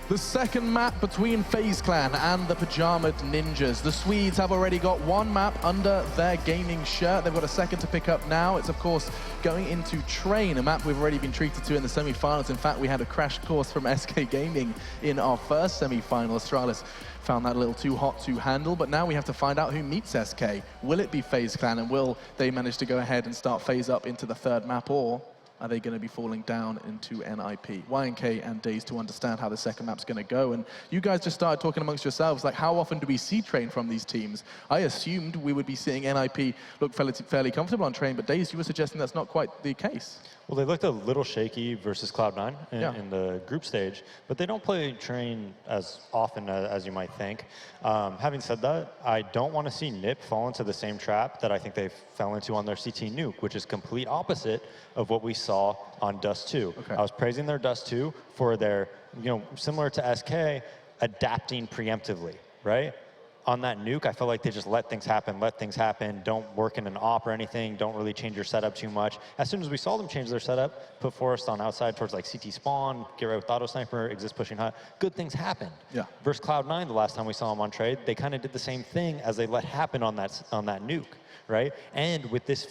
The second map between FaZe Clan and the Pajamaed Ninjas. The Swedes have already got one map under their gaming shirt. They've got a second to pick up now. It's, of course, going into Train, a map we've already been treated to in the semi-finals. In fact, we had a crash course from SK Gaming in our first semi-final. Astralis found that a little too hot to handle, but now we have to find out who meets SK. Will it be FaZe Clan, and will they manage to go ahead and start FaZe up into the third map, or are they going to be falling down into NiP? YNK and Days to understand how the second map's going to go. And you guys just started talking amongst yourselves, like, how often do we see Train from these teams? I assumed we would be seeing NiP look fairly comfortable on Train, but Days, you were suggesting that's not quite the case. Well, they looked a little shaky versus Cloud9 in the group stage, but they don't play Train as often as you might think. Having said that, I don't want to see NiP fall into the same trap that I think they fell into on their CT nuke, which is complete opposite of what we saw on Dust 2. Okay. I was praising their Dust 2 for their, similar to SK, adapting preemptively, right? On that nuke, I felt like they just let things happen, don't work in an op or anything, don't really change your setup too much. As soon as we saw them change their setup, put Forest on outside towards like CT spawn, get right with auto sniper, exist pushing hot, good things happened. Yeah. Versus Cloud9, the last time we saw them on trade, they kind of did the same thing as they let happen on that nuke, right? And with this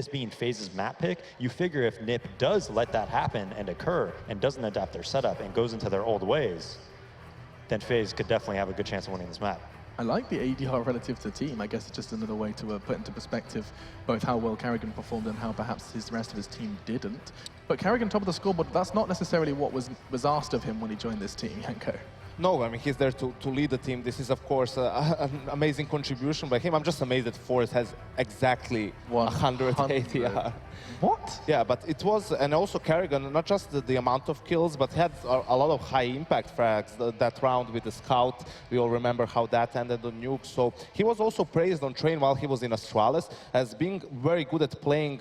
being FaZe's map pick, you figure if NiP does let that happen and occur and doesn't adapt their setup and goes into their old ways, then FaZe could definitely have a good chance of winning this map. I like the ADR relative to team. I guess it's just another way to put into perspective both how well Karrigan performed and how perhaps the rest of his team didn't. But Karrigan, top of the scoreboard, that's not necessarily what was asked of him when he joined this team, Yanko. No, I mean, he's there to lead the team. This is, of course, an amazing contribution by him. I'm just amazed that Forest has exactly 100 ADR. What? Yeah, but it was, and also Karrigan, not just the amount of kills, but had a lot of high impact frags. That round with the scout, we all remember how that ended on nuke. So he was also praised on Train while he was in Astralis as being very good at playing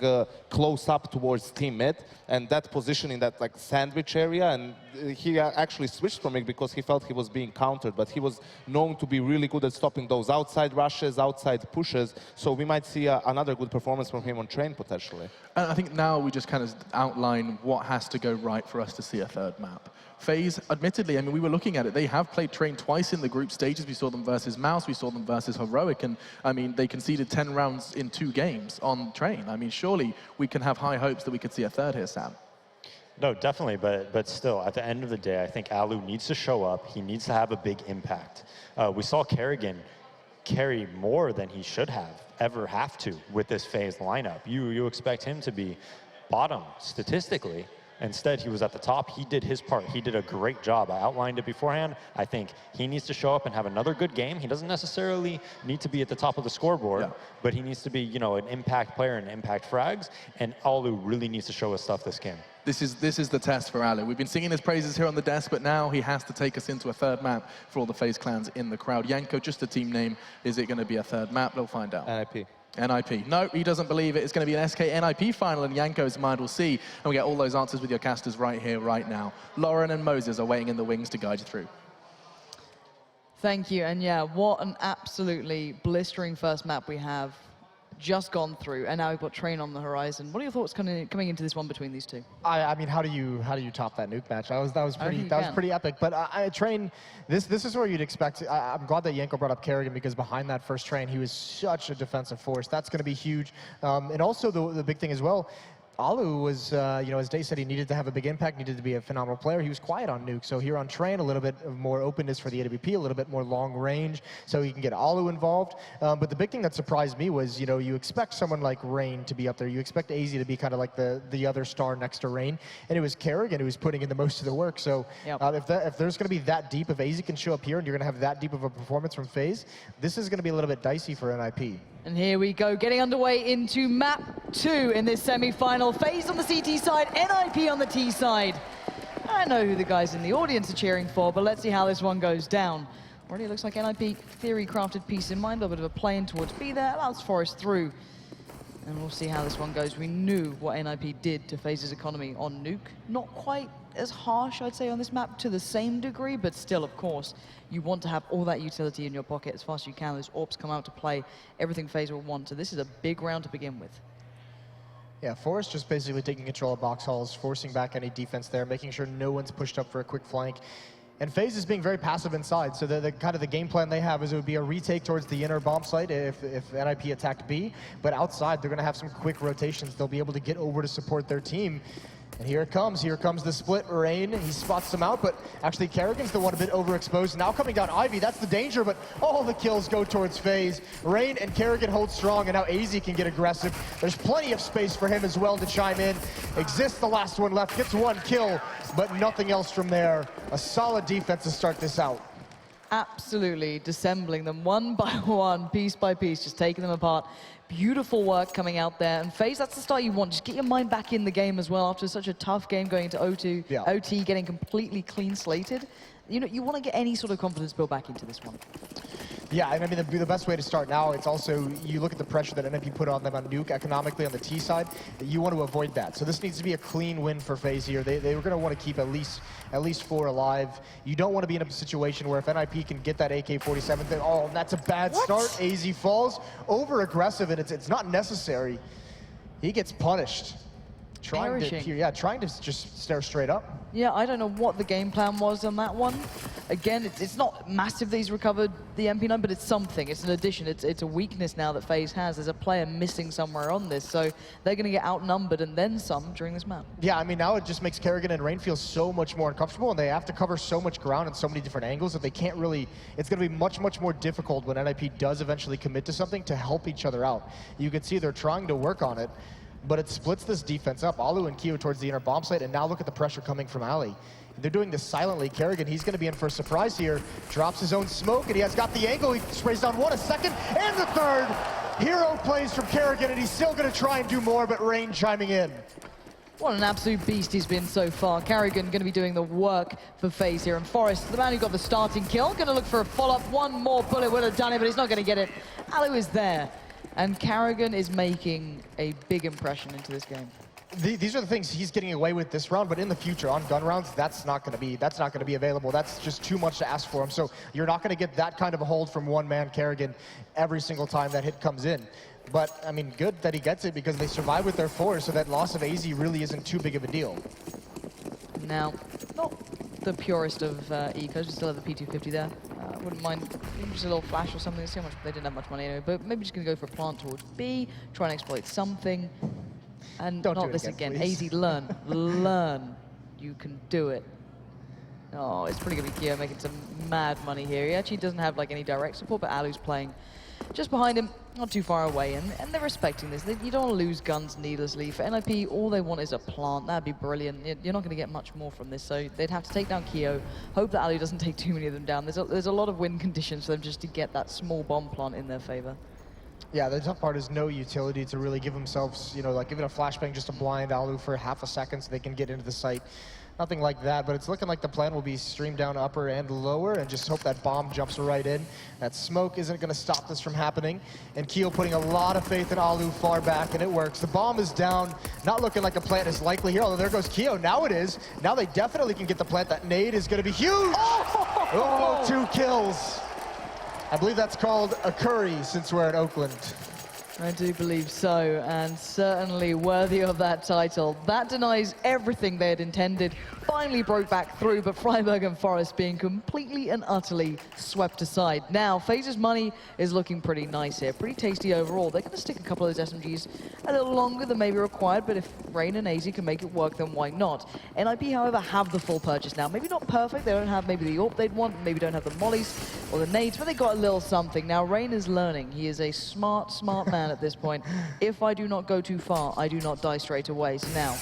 close up towards team mid, and that position in that like sandwich area. And he actually switched from it because he felt he was being countered, but he was known to be really good at stopping those outside rushes, outside pushes. So we might see another good performance from him on Train potentially. And I think now we just kind of outline what has to go right for us to see a third map. FaZe, admittedly, I mean, we were looking at it. They have played Train twice in the group stages. We saw them versus Mouse, we saw them versus Heroic, and I mean, they conceded 10 rounds in 2 games on Train. I mean, surely we can have high hopes that we could see a third here, Sam. No, definitely, but still, at the end of the day, I think Alu needs to show up. He needs to have a big impact. We saw Karrigan carry more than he should ever have to with this FaZe lineup. You expect him to be bottom statistically. Instead, he was at the top. He did his part. He did a great job. I outlined it beforehand. I think he needs to show up and have another good game. He doesn't necessarily need to be at the top of the scoreboard, but he needs to be, an impact player and impact frags. And Alu really needs to show us stuff this game. This is the test for Alu. We've been singing his praises here on the desk, but now he has to take us into a third map for all the FaZe clans in the crowd. Yanko, just a team name. Is it going to be a third map? They'll find out. NiP. NiP. No, he doesn't believe it. It's going to be an SK NiP final, and Yanko's mind will see. And we get all those answers with your casters right here, right now. Lauren and Moses are waiting in the wings to guide you through. Thank you. And yeah, what an absolutely blistering first map we have just gone through, and now we've got Train on the horizon. What are your thoughts coming into this one between these two? I mean, how do you top that nuke match? That was pretty epic. But Train, this is where you'd expect. I'm glad that Yanko brought up Karrigan, because behind that first Train, he was such a defensive force. That's going to be huge. And also the big thing as well, Alu was, as Day said, he needed to have a big impact, needed to be a phenomenal player. He was quiet on nuke. So here on Train, a little bit of more openness for the AWP, a little bit more long range, so he can get Alu involved. But the big thing that surprised me was, you expect someone like Rain to be up there. You expect AZ to be kind of like the other star next to Rain. And it was Karrigan who was putting in the most of the work. So if there's going to be that deep, if AZ can show up here and you're going to have that deep of a performance from FaZe, this is going to be a little bit dicey for NiP. And here we go, getting underway into map 2 in this semi-final. FaZe on the CT side, NiP on the T side. I know who the guys in the audience are cheering for, but let's see how this one goes down. Already looks like NiP theory-crafted piece in mind, a little bit of a play in towards B there, allows Forest through. And we'll see how this one goes. We knew what NiP did to FaZe's economy on nuke. Not quite as harsh, I'd say, on this map to the same degree, but still, of course, you want to have all that utility in your pocket as fast as you can. Those AWPs come out to play everything FaZe will want. So this is a big round to begin with. Yeah, Forest just basically taking control of box halls, forcing back any defense there, making sure no one's pushed up for a quick flank. And FaZe is being very passive inside, so the kind of the game plan they have is it would be a retake towards the inner bomb site if NiP attacked B, but outside they're going to have some quick rotations. They'll be able to get over to support their team. And here comes the split. Rain, he spots them out, but actually Kerrigan's the one a bit overexposed. Now coming down Ivy, that's the danger, but all the kills go towards FaZe. Rain and Kerrigan hold strong, and now AZ can get aggressive. There's plenty of space for him as well to chime in. Exists the last one left, gets one kill, but nothing else from there. A solid defense to start this out. Absolutely dissembling them one by one, piece by piece, just taking them apart. Beautiful work coming out there. And FaZe, that's the start you want. Just get your mind back in the game as well after such a tough game going into OT, getting completely clean slated. You know, you want to get any sort of confidence built back into this one. Yeah, and I mean, the best way to start now, it's also, you look at the pressure that NiP put on them on Nuke economically on the T side, you want to avoid that. So this needs to be a clean win for FaZe here. They were going to want to keep at least 4 alive. You don't want to be in a situation where if NiP can get that AK-47, then, oh, that's a bad start. AZ falls, over-aggressive, and it's not necessary. He gets punished. Trying to just stare straight up. Yeah, I don't know what the game plan was on that one. Again, it's not massive that he's recovered the MP9, but it's something. It's an addition. It's a weakness now that FaZe has. There's a player missing somewhere on this, so they're going to get outnumbered and then some during this map. Yeah, I mean, now it just makes Kerrigan and Rain feel so much more uncomfortable, and they have to cover so much ground in so many different angles that they can't really... It's going to be much, much more difficult when NiP does eventually commit to something to help each other out. You can see they're trying to work on it, but it splits this defense up. Alu and Keo towards the inner bomb site, and now look at the pressure coming from Ali. They're doing this silently. Kerrigan, he's going to be in for a surprise here. Drops his own smoke, and he has got the angle. He sprays down one, a second, and the third. Hero plays from Kerrigan, and he's still going to try and do more, but Rain chiming in. What an absolute beast he's been so far. Kerrigan going to be doing the work for FaZe here. And Forrest, the man who got the starting kill, going to look for a follow-up. One more bullet would have done it, but he's not going to get it. Alu is there. And Kerrigan is making a big impression into this game. These are the things he's getting away with this round, but in the future, on gun rounds, that's not going to be available. That's just too much to ask for him. So you're not going to get that kind of a hold from one-man Kerrigan every single time that hit comes in. But, I mean, good that he gets it because they survive with their 4, so that loss of AZ really isn't too big of a deal. Now, not the purest of ecos, we still have the P250 there. Wouldn't mind maybe just a little flash or something. See how much they didn't have much money anyway, but maybe just going to go for a plant towards B, try and exploit something. And Don't not do this again, again. please. AZ, learn. Learn. You can do it. Oh, it's pretty good with Keo making some mad money here. He actually doesn't have like any direct support, but Alu's playing just behind him, not too far away, and they're respecting this. You don't want to lose guns needlessly. For NiP, all they want is a plant. That'd be brilliant. You're not going to get much more from this, so they'd have to take down Keo. Hope that Alu doesn't take too many of them down. There's a lot of win conditions for them just to get that small bomb plant in their favor. Yeah, the tough part is no utility to really give themselves, you know, like giving a flashbang just to blind Alu for half a second so they can get into the site. Nothing like that, but it's looking like the plan will be streamed down upper and lower, and just hope that bomb jumps right in. That smoke isn't going to stop this from happening. And Keo putting a lot of faith in Alu far back, and it works. The bomb is down, not looking like a plant is likely here, although there goes Keo. Now it is. Now they definitely can get the plant. That nade is going to be huge! Oh, 2 kills. I believe that's called a curry since we're in Oakland. I do believe so, and certainly worthy of that title. That denies everything they had intended. Finally broke back through, but Freiburg and Forest being completely and utterly swept aside. Now, FaZe's money is looking pretty nice here, pretty tasty overall. They're going to stick a couple of those SMGs a little longer than maybe required, but if Rain and AZ can make it work, then why not? NiP, however, have the full purchase now. Maybe not perfect, they don't have maybe the AWP they'd want, maybe don't have the mollies or the nades, but they got a little something. Now, Rain is learning. He is a smart, smart man at this point. If I do not go too far, I do not die straight away. So now,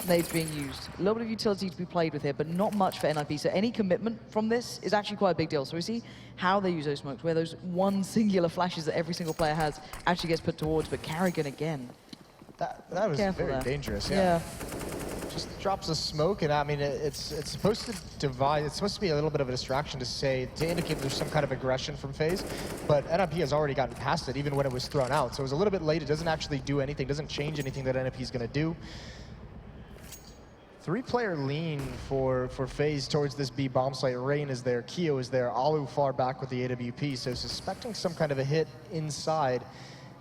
nades being used. A little bit of utility to be played with here, but not much for NiP. So any commitment from this is actually quite a big deal. So we see how they use those smokes, where those one singular flashes that every single player has actually gets put towards, but Kerrigan again. That was very dangerous, yeah. Just drops a smoke, and I mean, it's supposed to divide. It's supposed to be a little bit of a distraction to indicate there's some kind of aggression from FaZe, but NiP has already gotten past it, even when it was thrown out. So it was a little bit late. It doesn't actually do anything, doesn't change anything that NiP is going to do. 3-player lean for FaZe towards this B bomb site. Rain is there, Keo is there, Alu far back with the AWP, so suspecting some kind of a hit inside.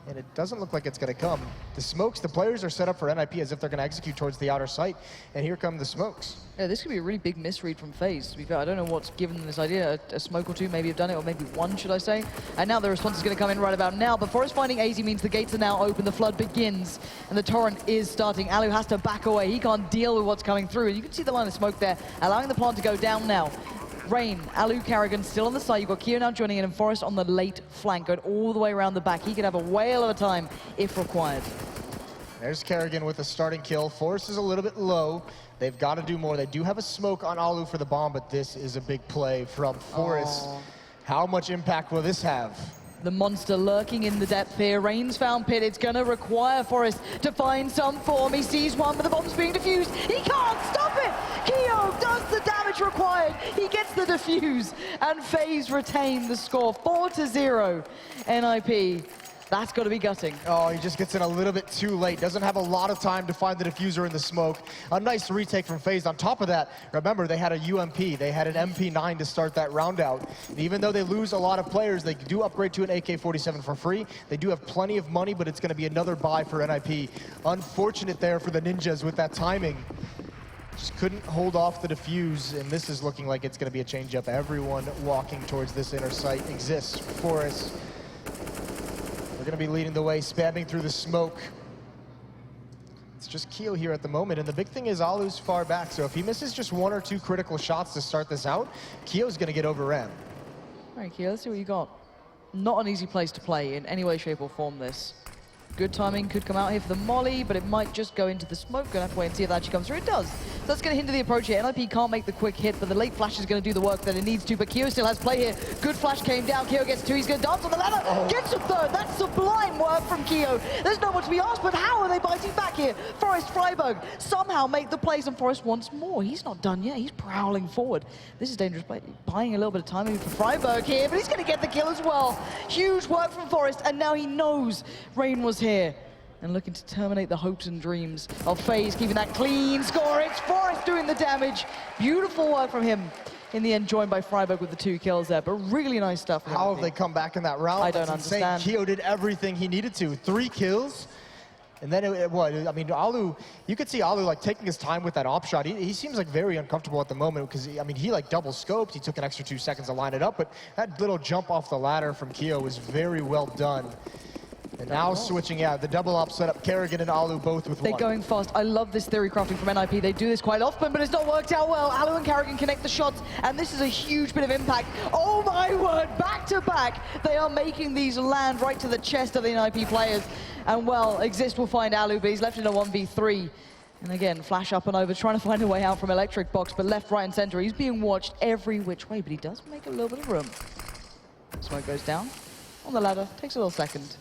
And it doesn't look like it's going to come. The smokes, the players are set up for NiP as if they're going to execute towards the outer site. And here come the smokes. Yeah, this could be a really big misread from FaZe, to be fair. I don't know what's given them this idea. A smoke or two maybe have done it, or maybe one, should I say. And now the response is going to come in right about now. But Forest finding AZ means the gates are now open, the flood begins, and the torrent is starting. Alu has to back away. He can't deal with what's coming through. And you can see the line of smoke there, allowing the plant to go down now. Rain, Alu, Karrigan still on the side. You've got Keo now joining in, and Forest on the late flank, going all the way around the back. He could have a whale of a time if required. There's Karrigan with a starting kill. Forest is a little bit low. They've got to do more. They do have a smoke on Alu for the bomb, but this is a big play from Forest. Oh. How much impact will this have? The monster lurking in the depth here. Rain's found pit. It's going to require Forest to find some form. He sees one, but the bomb's being defused. He can't stop it! Keo does the damage required. He gets the defuse, and FaZe retain the score. 4-0. NiP. That's got to be gutting. Oh, he just gets in a little bit too late. Doesn't have a lot of time to find the diffuser in the smoke. A nice retake from FaZe. On top of that, remember, they had a UMP. They had an MP9 to start that round out. And even though they lose a lot of players, they do upgrade to an AK-47 for free. They do have plenty of money, but it's going to be another buy for NiP. Unfortunate there for the Ninjas with that timing. Just couldn't hold off the defuse, and this is looking like it's going to be a change-up. Everyone walking towards this inner site exists. Forest. We're going to be leading the way, spamming through the smoke. It's just Keo here at the moment, and the big thing is Alu's far back, so if he misses just one or two critical shots to start this out, Keo's going to get overran. All right, Keo, let's see what you got. Not an easy place to play in any way, shape, or form this. Good timing could come out here for the molly, but it might just go into the smoke. Gonna have to wait and see if that actually comes through. It does. So that's gonna hinder the approach here. NiP can't make the quick hit, but the late flash is gonna do the work that it needs to. But Keo still has play here. Good flash came down. Keo gets two. He's gonna dance on the ladder. Gets a third. That's sublime work from Keo. There's no more to be asked, but how are they biting back here? Forest Freiburg somehow make the plays, and Forest once more. He's not done yet. He's prowling forward. This is dangerous play. Buying a little bit of time maybe for Freiburg here, but he's gonna get the kill as well. Huge work from Forest, and now he knows Rain was here. And looking to terminate the hopes and dreams of FaZe, keeping that clean score. It's Forest doing the damage. Beautiful work from him. In the end, joined by Freiburg with the 2 kills there, but really nice stuff. How have they come back in that round? I don't understand. Keo did everything he needed to. 3 kills. And then I mean, Alu, you could see Alu like taking his time with that op shot. He seems like very uncomfortable at the moment because I mean, he like double scoped. He took an extra 2 seconds to line it up, but that little jump off the ladder from Keo was very well done. And now switching, the double up setup, Karrigan and Alu both with 1. They're going fast. I love this theory crafting from NiP. They do this quite often, but it's not worked out well. Alu and Karrigan connect the shots, and this is a huge bit of impact. Oh my word, back to back. They are making these land right to the chest of the NiP players. And well, Exist will find Alu, but he's left in a 1v3. And again, flash up and over, trying to find a way out from Electric Box, but left, right, and center. He's being watched every which way, but he does make a little bit of room. Smoke goes down on the ladder, takes a little second.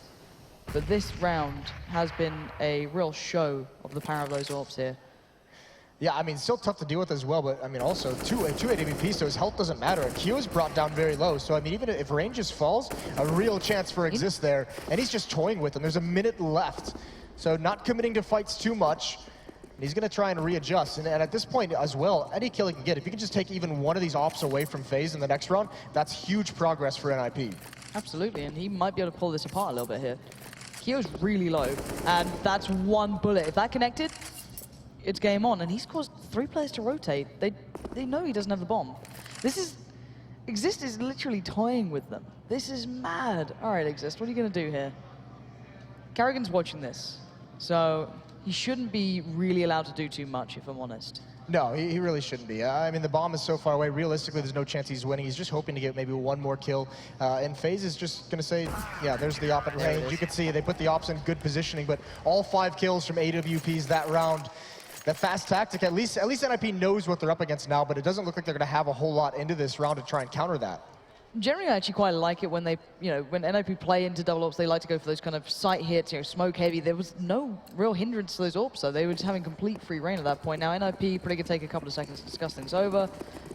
But this round has been a real show of the power of those orbs here. Yeah, I mean, still tough to deal with as well, but I mean, also 2 AWP, so his health doesn't matter. And Q is brought down very low, so I mean, even if range just falls, a real chance for Exist there. And he's just toying with him. There's a minute left, so not committing to fights too much. And he's going to try and readjust. And at this point as well, any kill he can get, if you can just take even one of these ops away from FaZe in the next round, that's huge progress for NiP. Absolutely, and he might be able to pull this apart a little bit here. Keo's really low, and that's 1 bullet. If that connected, it's game on, and he's caused 3 players to rotate. They know he doesn't have the bomb. Exist is literally toying with them. This is mad. All right, Exist, what are you going to do here? Karrigan's watching this, so he shouldn't be really allowed to do too much, if I'm honest. No, he really shouldn't be. I mean, the bomb is so far away. Realistically, there's no chance he's winning. He's just hoping to get maybe 1 more kill. And FaZe is just going to say, yeah, there's the op at range. You can see they put the ops in good positioning, but all 5 kills from AWPs that round. The fast tactic, at least NiP knows what they're up against now, but it doesn't look like they're going to have a whole lot into this round to try and counter that. Generally, I actually quite like it when they, when NiP play into double ops, they like to go for those kind of sight hits, smoke heavy. There was no real hindrance to those ops, though. They were just having complete free reign at that point. Now, NiP probably could take a couple of seconds to discuss things over.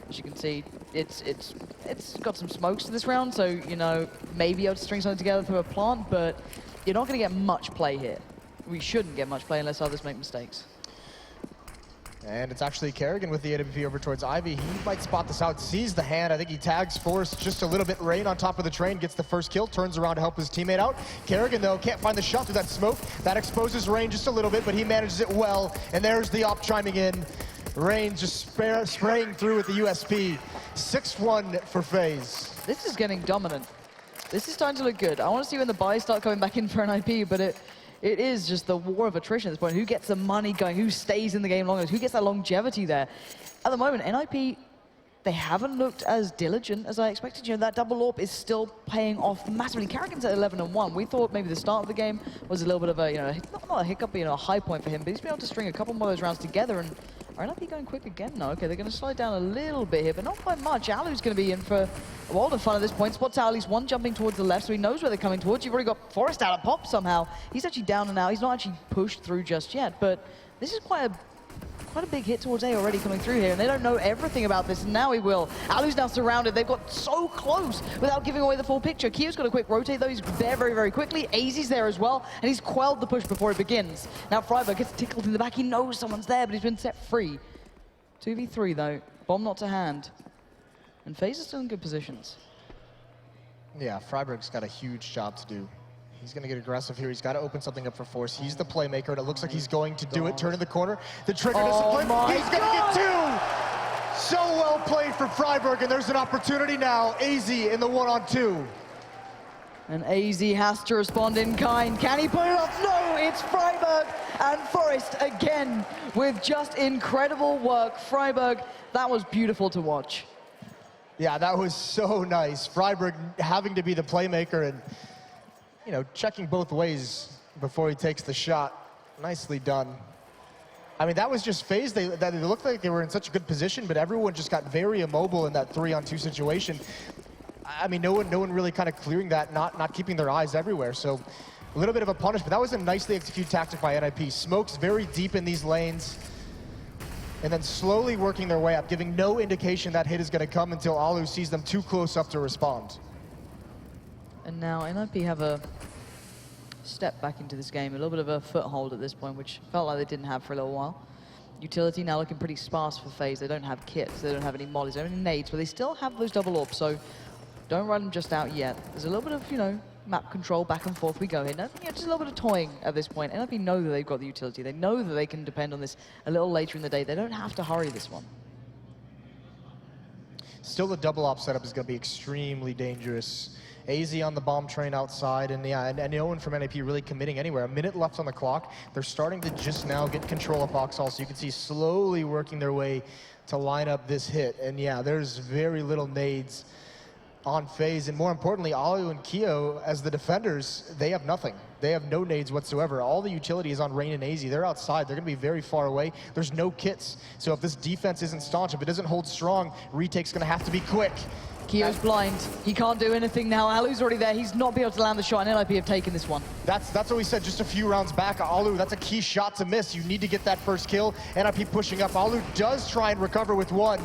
As you can see, it's got some smokes to this round, so, maybe able to string something together through a plant, but you're not going to get much play here. We shouldn't get much play unless others make mistakes. And it's actually Kerrigan with the AWP over towards Ivy. He might spot this out, sees the hand. I think he tags Forrest just a little bit. Rain on top of the train, gets the first kill, turns around to help his teammate out. Kerrigan, though, can't find the shot through that smoke. That exposes Rain just a little bit, but he manages it well. And there's the op chiming in. Rain just spraying through with the USP. 6-1 for FaZe. This is getting dominant. This is starting to look good. I want to see when the buys start coming back in for NiP, but it is just the war of attrition at this point. Who gets the money going? Who stays in the game longer? Who gets that longevity there? At the moment, NiP, they haven't looked as diligent as I expected. You know, that double AWP is still paying off massively. Kerrigan's at 11-1. We thought maybe the start of the game was a little bit of a, you know, not a hiccup, but, you know, a high point for him. But he's been able to string a couple more of those rounds together. And are NiP going quick again? No, okay, they're going to slide down a little bit here, but not by much. Alu's going to be in for a world of fun at this point. Spots out at least one jumping towards the left, so he knows where they're coming towards. You've already got Forrest out of pop somehow. He's actually down and out. He's not actually pushed through just yet, but this is quite a big hit towards A already coming through here, and they don't know everything about this, and now he will. Alu's now surrounded. They've got so close without giving away the full picture. Kio's got a quick rotate, though. He's there very, very quickly. AZ's there as well, and he's quelled the push before it begins. Now friberg gets tickled in the back. He knows someone's there, but he's been set free. 2v3, though. Bomb not to hand. And FaZe is still in good positions. Yeah, friberg's got a huge job to do. He's going to get aggressive here. He's got to open something up for Force. He's the playmaker, and it looks like he's going to do it. Turn in the corner. The trigger discipline. He's going to get two! So well played for friberg, and there's an opportunity now. AZ in the 1-on-2. And AZ has to respond in kind. Can he put it off? No, it's friberg and Forrest again with just incredible work. friberg, that was beautiful to watch. Yeah, that was so nice. friberg having to be the playmaker and, you know, checking both ways before he takes the shot. Nicely done. I mean, that was just FaZe. They looked like they were in such a good position, but everyone just got very immobile in that 3-on-2 situation. I mean, no one really kind of clearing that, not keeping their eyes everywhere. So a little bit of a punish, but that was a nicely executed tactic by NiP. Smokes very deep in these lanes, and then slowly working their way up, giving no indication that hit is going to come until Alu sees them too close up to respond. And now NiP have a step back into this game, a little bit of a foothold at this point, which felt like they didn't have for a little while. Utility now looking pretty sparse for FaZe. They don't have kits, they don't have any mollies, they don't have any nades, but they still have those double AWPs, so don't run them just out yet. There's a little bit of, you know, map control back and forth we go here. No, you know, just a little bit of toying at this point. NiP know that they've got the utility. They know that they can depend on this a little later in the day. They don't have to hurry this one. Still, the double op setup is going to be extremely dangerous. AZ on the bomb train outside, and yeah, and no one from NiP really committing anywhere. A minute left on the clock. They're starting to just now get control of Boxhall, so you can see slowly working their way to line up this hit. And yeah, there's very little nades on FaZe, and more importantly, Alu and Kio, as the defenders, they have nothing. They have no nades whatsoever. All the utility is on Rain and AZ. They're outside. They're going to be very far away. There's no kits. So if this defense isn't staunch, if it doesn't hold strong, retake's going to have to be quick. Kio's blind. He can't do anything now. Alu's already there. He's not be able to land the shot, and NiP have taken this one. That's what we said just a few rounds back. Alu, that's a key shot to miss. You need to get that first kill. NiP pushing up. Alu does try and recover with one.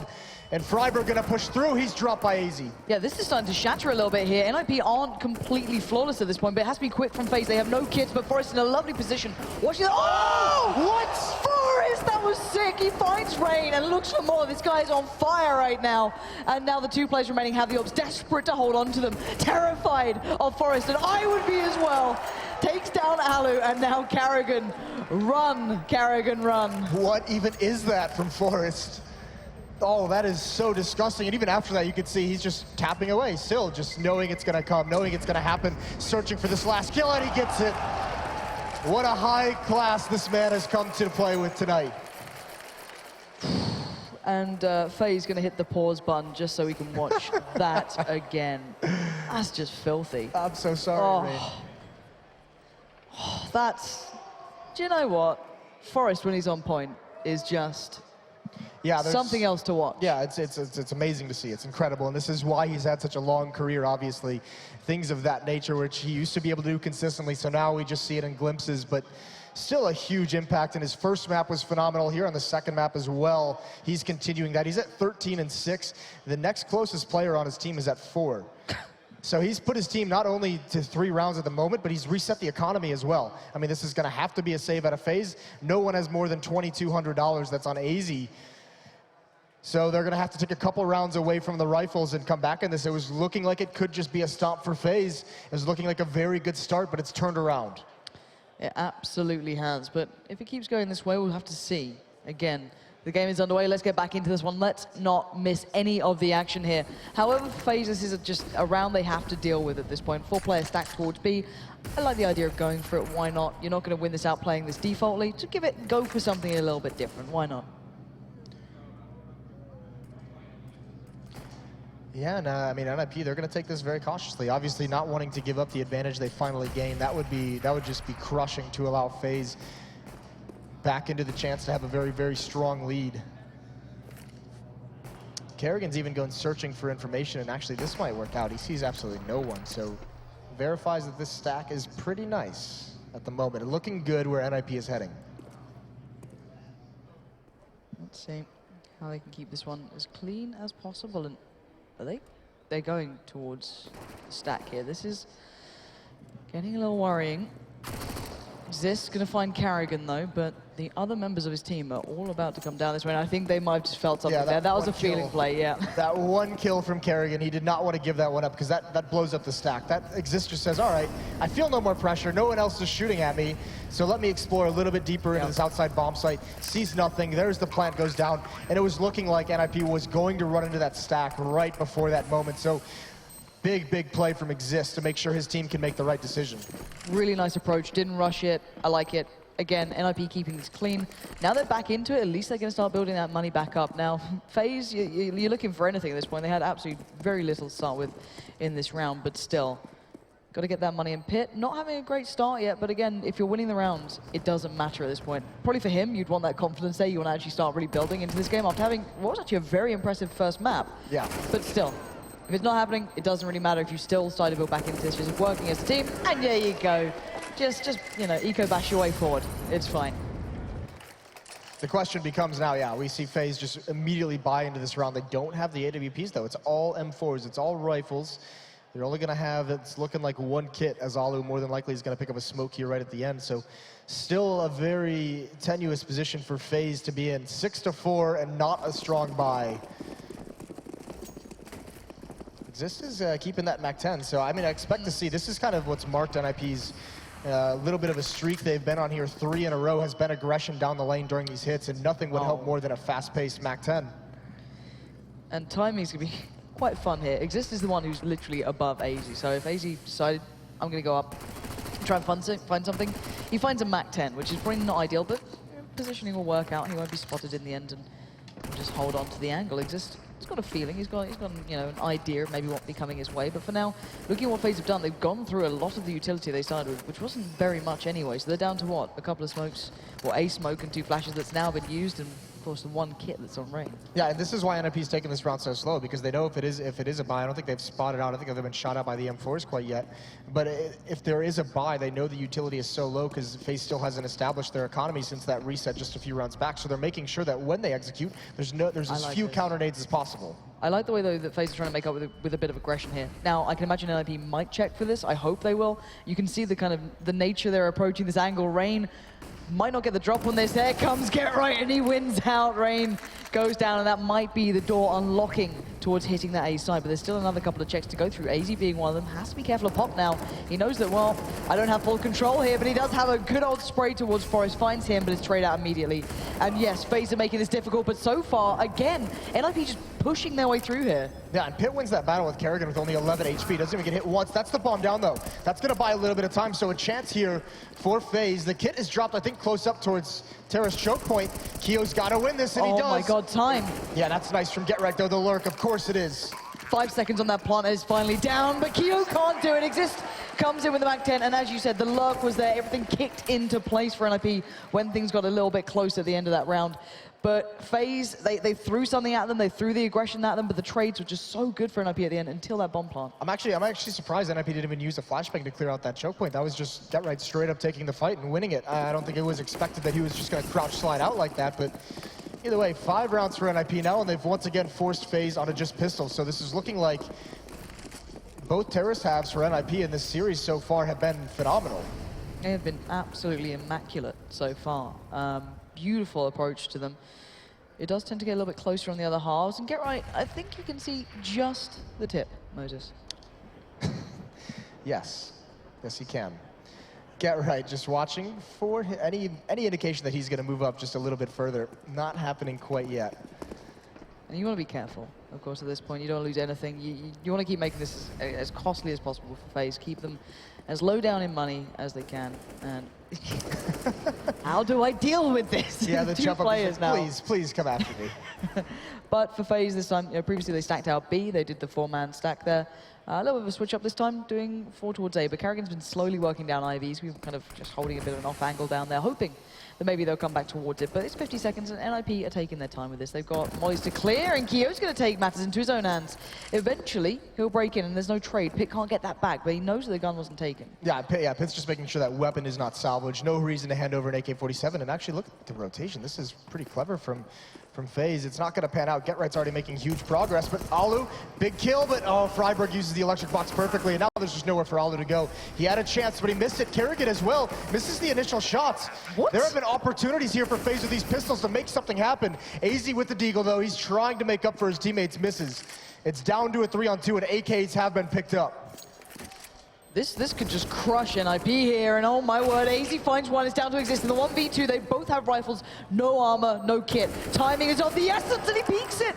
And friberg gonna push through. He's dropped by AZ. Yeah, this is starting to shatter a little bit here. NiP aren't completely flawless at this point, but it has to be quick from FaZe. They have no kits, but Forrest in a lovely position. Watching that. Oh! What? Forrest, that was sick. He finds Rain and looks for more. This guy is on fire right now. And now the two players remaining have the AWPs, desperate to hold on to them, terrified of Forrest, and I would be as well. Takes down Alu, and now Kerrigan. Run, Kerrigan, run. What even is that from Forrest? Oh, that is so disgusting. And even after that, you can see he's just tapping away still, just knowing it's going to come, knowing it's going to happen, searching for this last kill, and he gets it. What a high class this man has come to play with tonight. And FaZe going to hit the pause button just so we can watch that again. That's just filthy. I'm so sorry, Rain. That's, do you know what? Forrest, when he's on point, is just something else to watch. Yeah, it's amazing to see. It's incredible, and this is why he's had such a long career, obviously. Things of that nature, which he used to be able to do consistently, so now we just see it in glimpses, but still a huge impact, and his first map was phenomenal. Here on the second map as well, he's continuing that. He's at 13-6. The next closest player on his team is at 4. So he's put his team not only to 3 rounds at the moment, but he's reset the economy as well. I mean, this is going to have to be a save out of FaZe. No one has more than $2,200 that's on AZ. So they're going to have to take a couple rounds away from the rifles and come back in this. It was looking like it could just be a stomp for FaZe. It was looking like a very good start, but it's turned around. It absolutely has. But if it keeps going this way, we'll have to see. Again, the game is underway. Let's get back into this one. Let's not miss any of the action here. However, for FaZe, this is just a round they have to deal with at this point. 4 players stacked towards B. I like the idea of going for it. Why not? You're not going to win this out playing this defaultly. To go for something a little bit different. Why not? Yeah, and I mean, NiP, they're going to take this very cautiously. Obviously, not wanting to give up the advantage they finally gained. That would just be crushing to allow FaZe back into the chance to have a very, very strong lead. Kerrigan's even going searching for information, and actually, this might work out. He sees absolutely no one, so verifies that this stack is pretty nice at the moment, and looking good where NiP is heading. Let's see how they can keep this one as clean as possible. And they're going towards the stack here. This is getting a little worrying. Zis going to find Kerrigan though, but the other members of his team are all about to come down this way. And I think they might have just felt something there. That was a feeling play, yeah. That one kill from Kerrigan, he did not want to give that one up because that blows up the stack. That Exister says, all right, I feel no more pressure. No one else is shooting at me. So let me explore a little bit deeper into this outside bomb site. Sees nothing. There's the plant goes down. And it was looking like NiP was going to run into that stack right before that moment. So big, big play from Exist to make sure his team can make the right decision. Really nice approach. Didn't rush it. I like it. Again, NiP keeping this clean. Now they're back into it. At least they're going to start building that money back up. Now, FaZe, you're looking for anything at this point. They had absolutely very little to start with in this round, but still. Got to get that money in pit. Not having a great start yet, but again, if you're winning the rounds, it doesn't matter at this point. Probably for him, you'd want that confidence there. You want to actually start really building into this game after having what was actually a very impressive first map. Yeah. But still, if it's not happening, it doesn't really matter if you still start to build back into this, just working as a team, and there you go. Just you know, eco-bash your way forward. It's fine. The question becomes now, yeah, we see FaZe just immediately buy into this round. They don't have the AWPs, though. It's all M4s. It's all rifles. They're only going to have, it's looking like one kit, as Alu more than likely is going to pick up a smoke here right at the end. So still a very tenuous position for FaZe to be in. 6-4 and not a strong buy. Exist is keeping that MAC-10. So, I mean, I expect to see, this is kind of what's marked NiP's little bit of a streak they've been on here. 3 in a row has been aggression down the lane during these hits, and nothing would help more than a fast-paced MAC-10. And timing's going to be quite fun here. Exist is the one who's literally above AZ. So if AZ decided, I'm going to go up, try and find something, he finds a MAC-10, which is probably not ideal, but positioning will work out. He won't be spotted in the end, and he'll just hold on to the angle. Exist, he's got a feeling, he's got you know, an idea of maybe what will be coming his way. But for now, looking at what FaZe have done, they've gone through a lot of the utility they started with, which wasn't very much anyway. So they're down to what? A couple of smokes, or a smoke and 2 flashes that's now been used, and of course the 1 kit that's on rain. Yeah, and this is why NiP's taking this round so slow, because they know if it is a buy, I don't think they've spotted out, I think they've been shot out by the M4s quite yet. But if there is a buy, they know the utility is so low because FaZe still hasn't established their economy since that reset just a few rounds back. So they're making sure that when they execute, there's as few counter nades as possible. I like the way, though, that FaZe is trying to make up with a bit of aggression here. Now, I can imagine NiP might check for this. I hope they will. You can see the kind of the nature they're approaching this angle. Rain might not get the drop on this. There comes Get Right, and he wins out. Rain goes down, and that might be the door unlocking towards hitting that A side, but there's still another couple of checks to go through. AZ being one of them, has to be careful of Pop now. He knows that, well, I don't have full control here, but he does have a good old spray towards Forest, finds him, but it's trade out immediately. And yes, FaZe are making this difficult, but so far, again, NiP just pushing their way through here. Yeah, and Pitt wins that battle with Kerrigan with only 11 HP. Doesn't even get hit once. That's the bomb down, though. That's going to buy a little bit of time, so a chance here for FaZe. The kit is dropped, I think, close up towards Terra's choke point. Keo's got to win this, and he does. Oh my god, time. Yeah, that's nice from Get Right, though, the lurk. Of course it is. 5 seconds on that plant is finally down, but Keo can't do it. Exist comes in with the MAC-10, and as you said, the lurk was there. Everything kicked into place for NiP when things got a little bit close at the end of that round. But FaZe, they threw something at them, they threw the aggression at them, but the trades were just so good for NiP at the end until that bomb plant. I'm actually surprised NiP didn't even use a flashbang to clear out that choke point. That was just Get Right straight up taking the fight and winning it. I don't think it was expected that he was just going to crouch slide out like that, but either way, 5 rounds for NiP now, and they've once again forced FaZe onto just pistols. So this is looking like both terrace halves for NiP in this series so far have been phenomenal. They have been absolutely immaculate so far. Beautiful approach to them. It does tend to get a little bit closer on the other halves. And get right, I think you can see just the tip, Moses. Yes, yes he can. Get right, just watching for any indication that he's going to move up just a little bit further. Not happening quite yet. And you want to be careful, of course, at this point. You don't lose anything. You want to keep making this as costly as possible for FaZe. Keep them as low down in money as they can. And how do I deal with this? Yeah, the two players now. Please come after me. But for FaZe this time, previously they stacked out B. They did the 4-man stack there. A little bit of a switch up this time, doing 4 towards A. But Karrigan's been slowly working down IVs. We've kind of just holding a bit of an off angle down there, hoping that maybe they'll come back towards it. But it's 50 seconds, and NiP are taking their time with this. They've got mollies to clear, and Kio's going to take matters into his own hands. Eventually, he'll break in, and there's no trade. Pit can't get that back, but he knows that the gun wasn't taken. Yeah, Pit's just making sure that weapon is not salvaged. No reason to hand over an AK-47. And actually, look at the rotation. This is pretty clever from FaZe. It's not going to pan out. Get Right's already making huge progress, but Alu, big kill, but Freiburg uses the electric box perfectly, and now there's just nowhere for Alu to go. He had a chance, but he missed it. Karrigan as well misses the initial shots. What? There have been opportunities here for FaZe with these pistols to make something happen. AZ with the deagle, though. He's trying to make up for his teammates' misses. It's down to a 3-on-2, and AKs have been picked up. This could just crush NiP here, and oh my word, AZ finds one, it's down to exist in the 1v2. They both have rifles, no armor, no kit. Timing is of the essence, and he peeks it.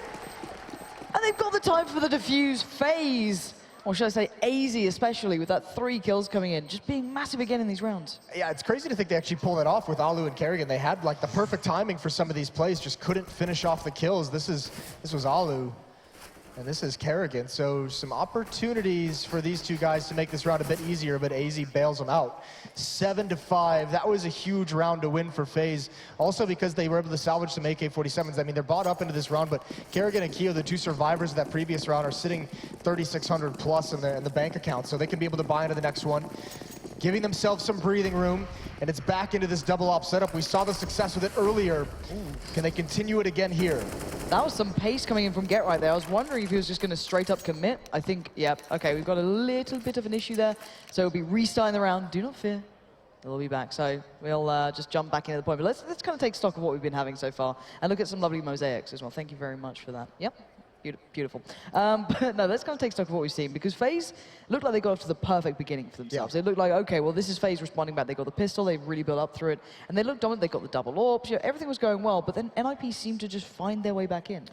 And they've got the time for the defuse. FaZe, or should I say AZ especially, with that 3 kills coming in, just being massive again in these rounds. Yeah, it's crazy to think they actually pulled it off with Alu and Karrigan. They had like the perfect timing for some of these plays, just couldn't finish off the kills. This was Alu. And this is Karrigan, so some opportunities for these two guys to make this round a bit easier, but AZ bails them out. 7-5, that was a huge round to win for FaZe. Also because they were able to salvage some AK-47s. I mean, they're bought up into this round, but Karrigan and Kio, the 2 survivors of that previous round, are sitting 3,600 plus in the bank account, so they can be able to buy into the next one. Giving themselves some breathing room, and it's back into this double op setup. We saw the success with it earlier. Can they continue it again here? That was some pace coming in from Get Right there. I was wondering if he was just going to straight up commit. I think, yeah, okay, we've got a little bit of an issue there. So we'll be restarting the round. Do not fear. They'll be back. So we'll just jump back into the point. But let's kind of take stock of what we've been having so far and look at some lovely mosaics as well. Thank you very much for that. Yep. Beautiful. But no, let's kind of take stock of what we've seen, because FaZe looked like they got off to the perfect beginning for themselves. Yeah. It looked like, okay, well, this is FaZe responding back. They got the pistol, they really built up through it, and they looked dominant. They got the double AWPs, you know, everything was going well, but then NiP seemed to just find their way back in.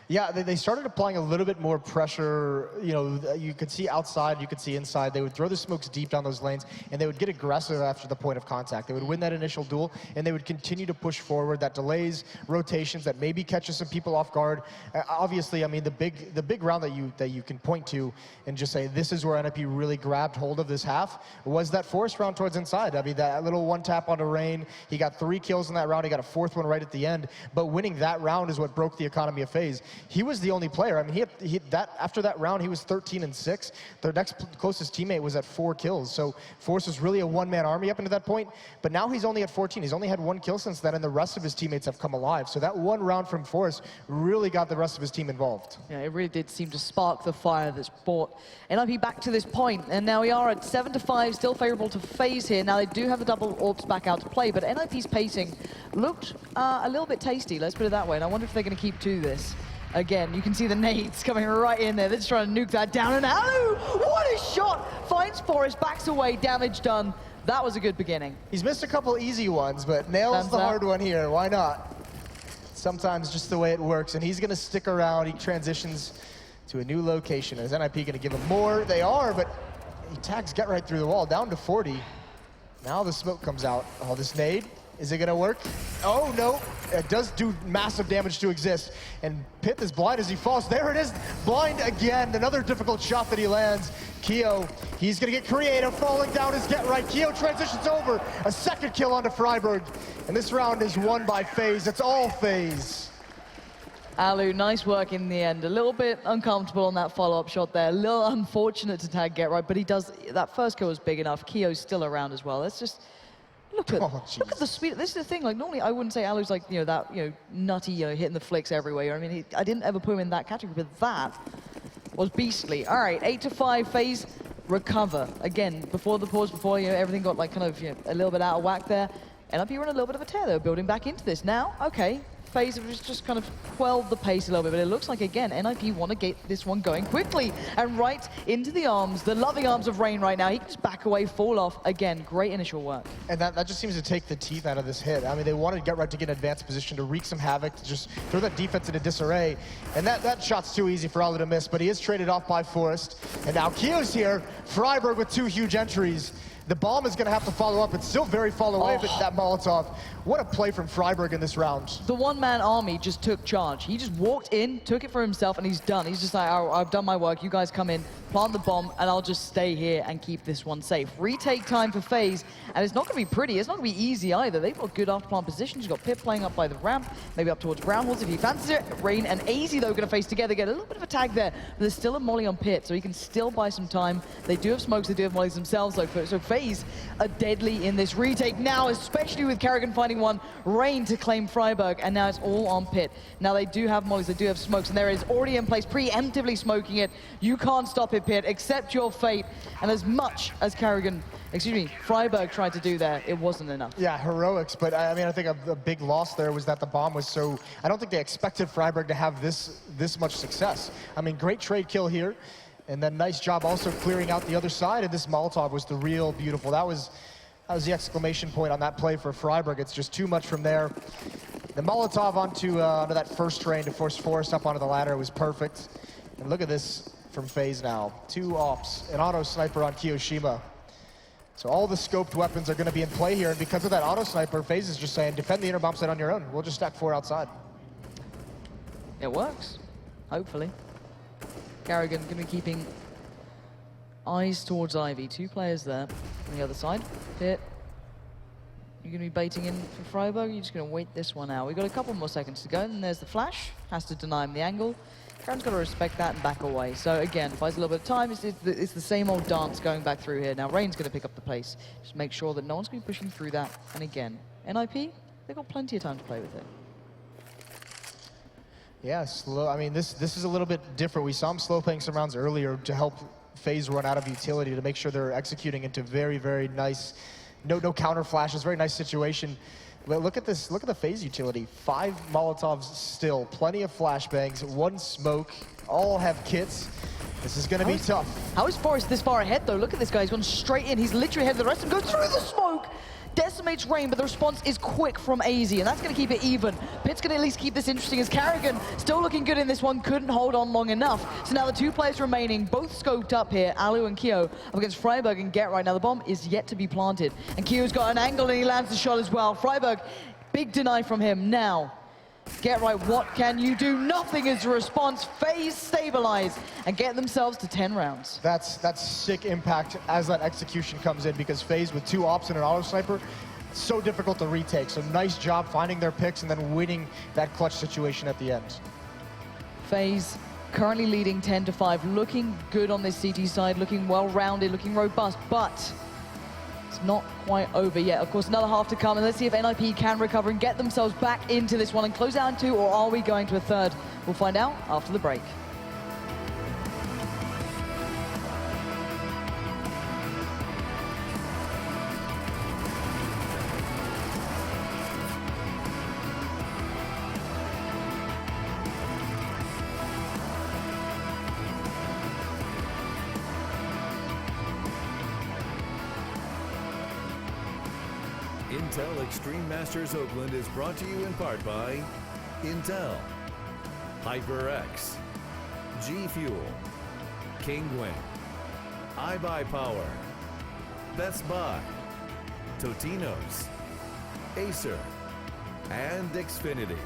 Yeah, they started applying a little bit more pressure. You know, you could see outside, you could see inside. They would throw the smokes deep down those lanes, and they would get aggressive after the point of contact. They would win that initial duel, and they would continue to push forward. That delays rotations, that maybe catches some people off guard. Obviously, I mean, the big round that you can point to and just say this is where NiP really grabbed hold of this half was that forced round towards inside. I mean, that little one tap onto Rain. He got 3 kills in that round. He got a 4th one right at the end. But winning that round is what broke the economy of FaZe. He was the only player. I mean, after that round, he was 13-6. Their next closest teammate was at 4 kills. So Force was really a one-man army up until that point. But now he's only at 14. He's only had 1 kill since then, and the rest of his teammates have come alive. So that one round from Force really got the rest of his team involved. Yeah, it really did seem to spark the fire that's brought NiP back to this point. And now we are at 7-5, still favorable to FaZe here. Now they do have the double AWPs back out to play, but NiP's pacing looked a little bit tasty, let's put it that way. And I wonder if they're going to keep to this. Again, you can see the nades coming right in there. They're just trying to nuke that down. And Alu, what a shot! Finds Forrest, backs away, damage done. That was a good beginning. He's missed a couple easy ones, but nails the hard one here. Why not? Sometimes just the way it works. And he's going to stick around. He transitions to a new location. Is NiP going to give him more? They are, but he tags Get Right through the wall, down to 40. Now the smoke comes out. Oh, this nade, is it going to work? Oh, no. It does do massive damage to exist. And Pith is blind as he falls. There it is, blind again. Another difficult shot that he lands. Kio, he's going to get creative, falling down his Get Right. Kio transitions over, a 2nd kill onto Freiburg. And this round is won by FaZe. It's all FaZe. Alu, nice work in the end. A little bit uncomfortable on that follow-up shot there. A little unfortunate to tag Get Right, but he does. That first kill was big enough. Kio's still around as well. Let's just look at the speed. This is the thing. Like normally, I wouldn't say Alu's like that nutty hitting the flicks everywhere. I mean, I didn't ever put him in that category, but that was beastly. All right, 8-5, FaZe recover. Again, before the pause, before everything got like kind of a little bit out of whack there, NiP were in a little bit of a tear. They were building back into this. Now, okay, FaZe have just kind of quelled the pace a little bit, but it looks like, again, NiP want to get this one going quickly and right into the arms, the loving arms of Rain right now. He can just back away, fall off. Again, great initial work. And that just seems to take the teeth out of this hit. I mean, they wanted Get Right to get in advanced position to wreak some havoc, to just throw that defense into disarray. And that shot's too easy for Alu to miss, but he is traded off by Forrest. And now Kyo's here, Freiburg with 2 huge entries. The bomb is going to have to follow up. It's still very far away, but that Molotov. What a play from Freiburg in this round. The one-man army just took charge. He just walked in, took it for himself, and he's done. He's just like, oh, I've done my work. You guys come in, plant the bomb, and I'll just stay here and keep this one safe. Retake time for FaZe, and it's not going to be pretty. It's not going to be easy either. They've got good after-plant positions. You've got Pip playing up by the ramp, maybe up towards Brown Horse if he fancies it. Rain and AZ, though, going to face together. Get a little bit of a tag there, but there's still a molly on Pit, so he can still buy some time. They do have smokes. They do have mollies themselves, though. So FaZe are deadly in this retake now, especially with Kerrigan finding one. Rain to claim Freiburg, and now it's all on Pit. Now they do have mollies, they do have smokes, and there is already in place, preemptively smoking it. You can't stop it, Pit. Accept your fate. And as much as Freiburg tried to do there, it wasn't enough. Yeah, heroics, but I mean, I think a big loss there was that the bomb was so... I don't think they expected Freiburg to have this much success. I mean, great trade kill here, and then nice job also clearing out the other side, and this Molotov was the real beautiful. That was the exclamation point on that play for Freiburg. It's just too much from there. The Molotov onto that first train to force Forrest up onto the ladder was perfect. And look at this from FaZe now. 2 ops, an auto sniper on Kiyoshima. So all the scoped weapons are going to be in play here, and because of that auto sniper, FaZe is just saying, defend the inner bomb site on your own. We'll just stack 4 outside. It works, hopefully. Kerrigan going to be keeping eyes towards Ivy. 2 players there on the other side. Pit, you're going to be baiting in for Freiburg. You're just going to wait this one out. We've got a couple more seconds to go, and there's the flash. Has to deny him the angle. Kerrigan's got to respect that and back away. So again, buys a little bit of time. It's the same old dance going back through here. Now Rain's going to pick up the pace. Just make sure that no one's going to be pushing through that. And again, NiP, they've got plenty of time to play with it. Yeah, slow. I mean, this is a little bit different. We saw him slow playing some rounds earlier to help FaZe run out of utility, to make sure they're executing into very, very nice, no counter flashes, very nice situation. But look at this, look at the FaZe utility. 5 Molotovs still, plenty of flashbangs, 1 smoke, all have kits. This is going to be tough. How is Forrest this far ahead, though? Look at this guy, he's gone straight in. He's literally ahead of the rest of them, goes through the smoke. Decimates Rain, but the response is quick from AZ, and that's going to keep it even. Pit's going to at least keep this interesting as Kerrigan, still looking good in this one, couldn't hold on long enough. So now the 2 players remaining, both scoped up here, Alu and Kyo, up against Freiburg and Get Right. Now the bomb is yet to be planted, and Kyo's got an angle and he lands the shot as well. Freiburg, big deny from him. Now, Get Right, what can you do? Nothing is the response. FaZe stabilize and get themselves to 10 rounds. That's sick impact as that execution comes in, because FaZe with 2 ops and an auto sniper, so difficult to retake. So nice job finding their picks and then winning that clutch situation at the end. FaZe currently leading 10-5, looking good on this CT side, looking well-rounded, looking robust, but it's not quite over yet. Of course, another half to come, and let's see if NiP can recover and get themselves back into this one and close out in 2, or are we going to a 3rd? We'll find out after the break. Intel Extreme Masters Oakland is brought to you in part by Intel, HyperX, G Fuel, Kingwing, iBuyPower, Best Buy, Totino's, Acer, and Xfinity.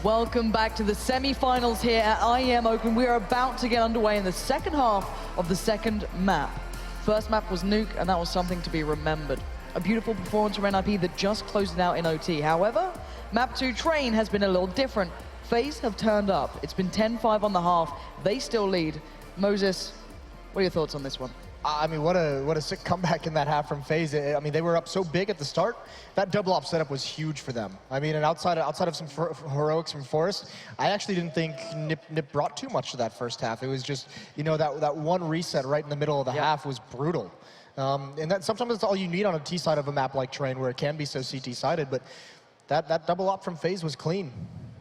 Welcome back to the semi-finals here at IEM Oakland. We are about to get underway in the second half of the second map. First map was Nuke, and that was something to be remembered. A beautiful performance from NiP that just closed it out in OT. However, map 2 Train has been a little different. FaZe have turned up. It's been 10-5 on the half. They still lead. Moses, what are your thoughts on this one? I mean, what a sick comeback in that half from FaZe. I mean, they were up so big at the start. That double op setup was huge for them. I mean, and outside of some heroics from Forest, I actually didn't think NiP brought too much to that first half. It was just, you know, that one reset right in the middle of the half was brutal. And that sometimes that's all you need on a T side of a map like Train, where it can be so CT sided. But that double op from FaZe was clean.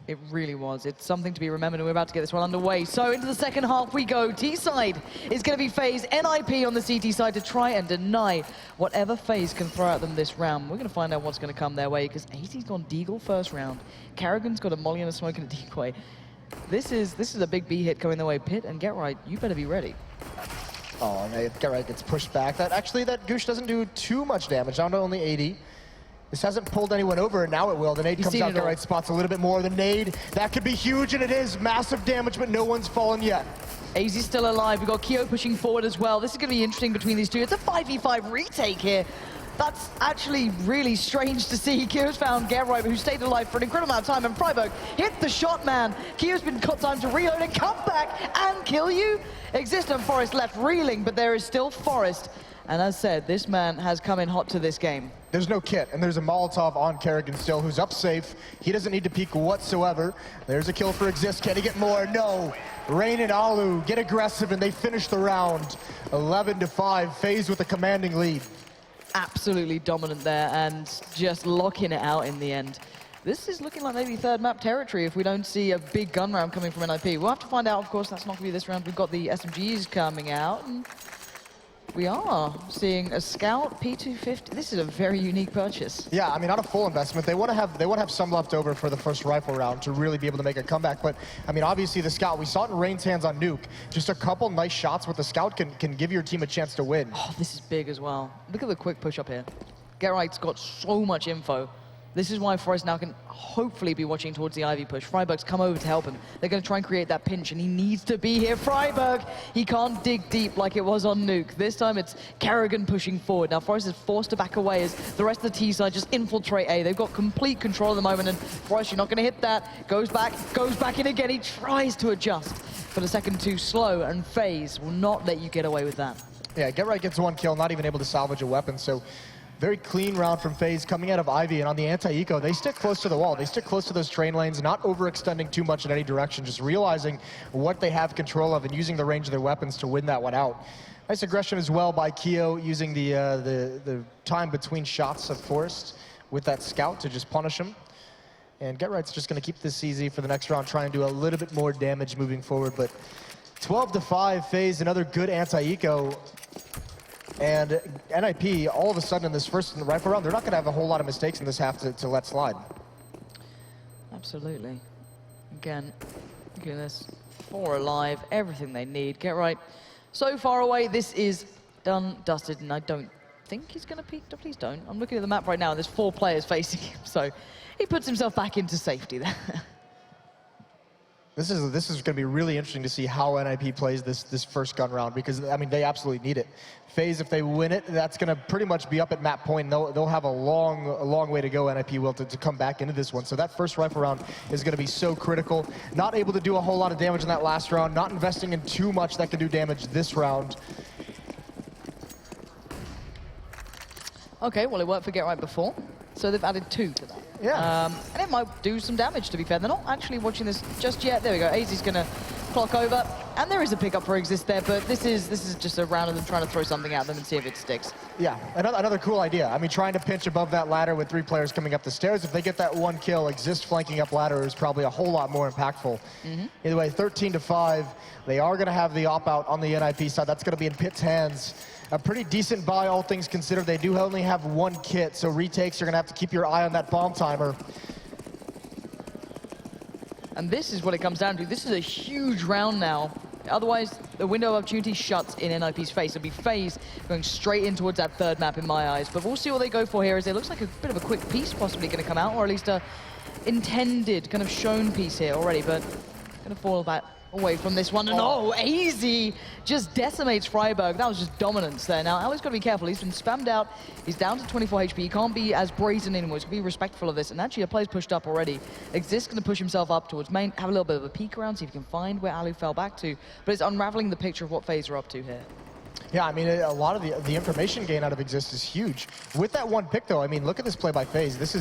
It really was. It's something to be remembered, and we're about to get this one underway. So into the second half we go. T-side is going to be FaZe, NiP on the CT side to try and deny whatever FaZe can throw at them this round. We're going to find out what's going to come their way, because AZ's gone Deagle first round. Karrigan's got a Molly and a Smoke and a Decoy. This is a big B hit coming their way. Pit and Get Right, you better be ready. Oh, and Get Right gets pushed back. That Goosh doesn't do too much damage, down to only 80. This hasn't pulled anyone over, and now it will. The nade comes out, Get Right spots a little bit more. The nade, that could be huge, and it is massive damage, but no one's fallen yet. AZ's still alive. We've got Keo pushing forward as well. This is going to be interesting between these two. It's a 5v5 retake here. That's actually really strange to see. Keo's found Get Right, who stayed alive for an incredible amount of time, and Freiburg hit the shot, man. Keo's been got time to reload and come back and kill you. Exist and Forest left reeling, but there is still Forest. And as said, this man has come in hot to this game. There's no kit, and there's a Molotov on Karrigan still, who's up safe. He doesn't need to peek whatsoever. There's a kill for Exist. Can he get more? No. Rain and Alu get aggressive, and they finish the round. 11-5, FaZe with a commanding lead. Absolutely dominant there, and just locking it out in the end. This is looking like maybe third map territory if we don't see a big gun round coming from NiP. We'll have to find out, of course. That's not going to be this round. We've got the SMGs coming out. And we are seeing a Scout P250. This is a very unique purchase. Yeah, I mean, not a full investment. They want to have some left over for the first rifle round to really be able to make a comeback. But I mean, obviously the Scout, we saw it in Rain's hands on Nuke. Just a couple nice shots with the Scout can give your team a chance to win. Oh, this is big as well. Look at the quick push up here. Get Right's got so much info. This is why Forest now can hopefully be watching towards the Ivy push. Freiburg's come over to help him. They're going to try and create that pinch, and he needs to be here. Freiburg, he can't dig deep like it was on Nuke. This time it's Karrigan pushing forward. Now Forest is forced to back away as the rest of the T side just infiltrate A. They've got complete control at the moment, and Forest, you're not going to hit that. Goes back in again. He tries to adjust, but a second too slow, and FaZe will not let you get away with that. Yeah, Get Right gets one kill, not even able to salvage a weapon, so very clean round from FaZe coming out of Ivy, and on the anti-eco, they stick close to the wall. They stick close to those train lanes, not overextending too much in any direction, just realizing what they have control of and using the range of their weapons to win that one out. Nice aggression as well by Keo, using the time between shots of Forest with that Scout to just punish him. And Get Right's just going to keep this easy for the next round, try and do a little bit more damage moving forward. But 12-5, FaZe, another good anti-eco. And NiP, all of a sudden in this first rifle round, they're not going to have a whole lot of mistakes in this half to let slide. Absolutely. Again, look at this. 4 alive, everything they need. Get Right. So far away, this is done, dusted, and I don't think he's going to peek. Please don't. I'm looking at the map right now, and there's 4 players facing him, so he puts himself back into safety there. This is going to be really interesting to see how NiP plays this first gun round, because I mean they absolutely need it. FaZe, if they win it, that's going to pretty much be up at map point. They'll have a long way to go. NiP will to come back into this one. So that first rifle round is going to be so critical. Not able to do a whole lot of damage in that last round. Not investing in too much that can do damage this round. Okay, well it worked for Get Right before, so they've added 2 to that. Yeah. And it might do some damage, to be fair. They're not actually watching this just yet. There we go. AZ's going to clock over. And there is a pickup for Exist there, but this is just a round of them trying to throw something at them and see if it sticks. Yeah, another cool idea. I mean, trying to pinch above that ladder with 3 players coming up the stairs. If they get that 1 kill, Exist flanking up ladder is probably a whole lot more impactful. Either way, 13-5. They are going to have the op-out on the NiP side. That's going to be in Pit's hands. A pretty decent buy, all things considered. They do only have 1 kit, so retakes, you're going to have to keep your eye on that bomb timer. And this is what it comes down to. This is a huge round now. Otherwise, the window of opportunity shuts in NiP's face. It'll be FaZe going straight in towards that third map in my eyes. But we'll see what they go for here, as it looks like a bit of a quick piece possibly going to come out, or at least a intended, kind of shown piece here already, but gonna fall back away from this one. And oh, AZ just decimates Freiburg. That was just dominance there. Now, Alex got to be careful. He's been spammed out. He's down to 24 HP. He can't be as brazen anymore. He's going to be respectful of this. And actually, a player's pushed up already. Exist going to push himself up towards main, have a little bit of a peek around, see if he can find where Alu fell back to. But it's unraveling the picture of what FaZe are up to here. Yeah, I mean, a lot of the information gain out of Exist is huge. With that one pick, though, I mean, look at this play by FaZe. This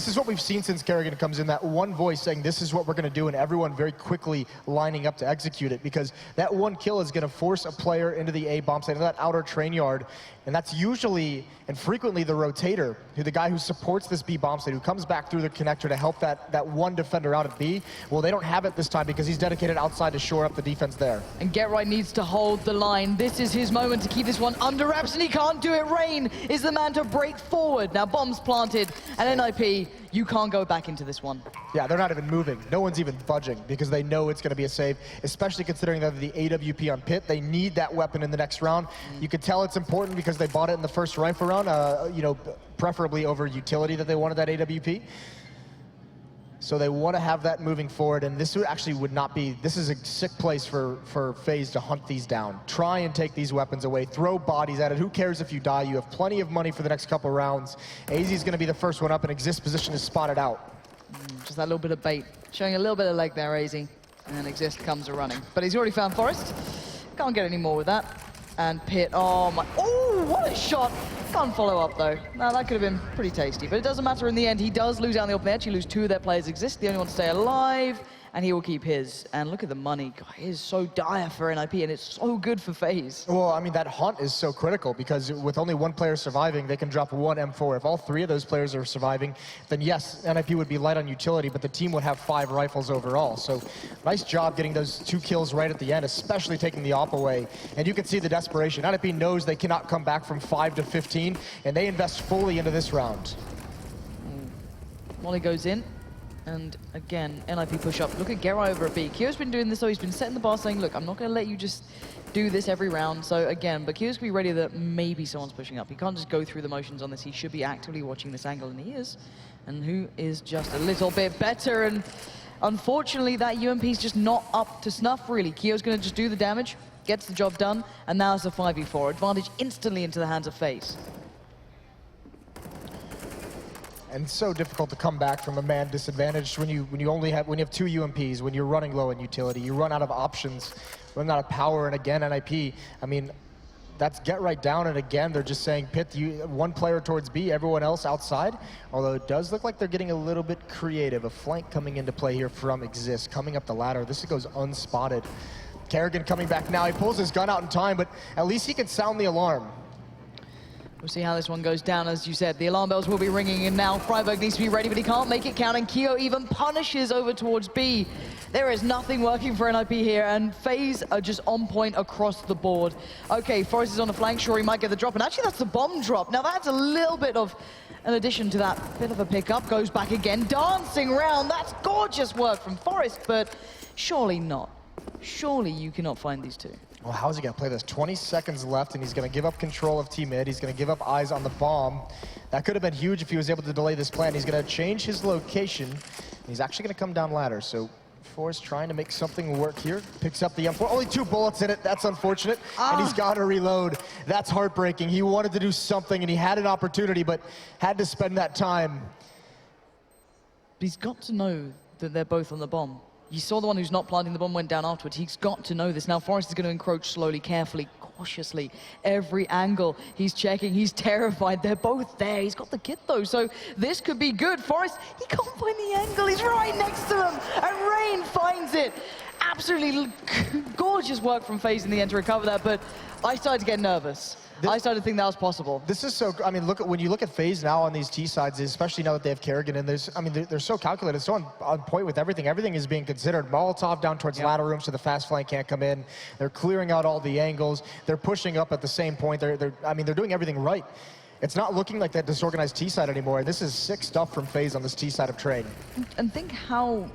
is what we've seen since Kerrigan comes in, that one voice saying this is what we're going to do, and everyone very quickly lining up to execute it, because that one kill is going to force a player into the A bomb site, into that outer train yard, and that's usually and frequently the rotator, the guy who supports this B bomb site, who comes back through the connector to help that one defender out at B. Well, they don't have it this time because he's dedicated outside to shore up the defense there. And Get Right needs to hold the line. This is his moment to keep this one under wraps, and he can't do it. Rain is the man to break forward. Now bombs planted, and NiP, you can't go back into this one. Yeah, they're not even moving. No one's even budging because they know it's going to be a save, especially considering that the AWP on Pit. They need that weapon in the next round. You could tell it's important because they bought it in the first rifle round, you know, preferably over utility that they wanted that AWP. So they want to have that moving forward, and this actually would not be, this is a sick place for FaZe to hunt these down. Try and take these weapons away, throw bodies at it. Who cares if you die? You have plenty of money for the next couple rounds. AZ is going to be the first one up, and Exist position is spotted out. Just that little bit of bait, showing a little bit of leg there, AZ, and Exist comes a running. But he's already found Forest. Can't get any more with that. And Pit, oh my, oh, what a shot. Can't follow up though. Now that could have been pretty tasty, but it doesn't matter in the end. He does lose out in the open edge. He loses 2 of their players. Exist, the only one to stay alive, and he will keep his. And look at the money. God, it is so dire for NiP, and it's so good for FaZe. Well, I mean, that hunt is so critical because with only one player surviving, they can drop 1 M4. If all 3 of those players are surviving, then yes, NiP would be light on utility, but the team would have 5 rifles overall. So nice job getting those 2 kills right at the end, especially taking the op away. And you can see the desperation. NiP knows they cannot come back from 5 to 15, and they invest fully into this round. Molly goes in. And again, NiP push up. Look at Gerai over at B. Kyo's been doing this, so he's been setting the bar saying, look, I'm not going to let you just do this every round. So again, but Kyo's going to be ready that maybe someone's pushing up. He can't just go through the motions on this. He should be actively watching this angle, and he is. And who is just a little bit better. And unfortunately, that UMP's just not up to snuff, really. Kyo's going to just do the damage, gets the job done, and now it's a 5v4. Advantage instantly into the hands of FaZe. And so difficult to come back from a man disadvantage when you have 2 UMPs, when you're running low in utility, you run out of options, run out of power, and again NiP, I mean, that's get right down, and again they're just saying Pit, one player towards B, everyone else outside. Although it does look like they're getting a little bit creative. A flank coming into play here from Exist, coming up the ladder. This goes unspotted. Kerrigan coming back now. He pulls his gun out in time, but at least he can sound the alarm. We'll see how this one goes down. As you said, the alarm bells will be ringing, and now Freiburg needs to be ready, but he can't make it count, and Kyo even punishes over towards B. There is nothing working for NiP here, and FaZe are just on point across the board. Okay, Forest is on the flank. Sure, he might get the drop, and actually that's the bomb drop. Now that's a little bit of an addition to that bit of a pickup. Goes back again, dancing around. That's gorgeous work from Forest, but surely not. Surely you cannot find these 2. Well, how is he going to play this? 20 seconds left, and he's going to give up control of T-mid. He's going to give up eyes on the bomb. That could have been huge if he was able to delay this plan. He's going to change his location. He's actually going to come down ladder. So Forrest trying to make something work here. Picks up the M4. Only 2 bullets in it. That's unfortunate. And he's got to reload. That's heartbreaking. He wanted to do something, and he had an opportunity, but had to spend that time. But he's got to know that they're both on the bomb. You saw the one who's not planting the bomb went down afterwards. He's got to know this. Now Forrest is going to encroach slowly, carefully, cautiously. Every angle he's checking. He's terrified. They're both there. He's got the kit though, so this could be good. Forrest, he can't find the angle. He's right next to him, and Rain finds it. Absolutely gorgeous work from FaZe in the end to recover that, but I started to get nervous. I started to think that was possible. This is so, I mean, when you look at FaZe now on these T sides, especially now that they have Kerrigan, and they're so calculated, so on point with everything. Everything is being considered. Molotov down towards ladder room so the fast flank can't come in. They're clearing out all the angles. They're pushing up at the same point. They're doing everything right. It's not looking like that disorganized T side anymore. This is sick stuff from FaZe on this T side of train. And think how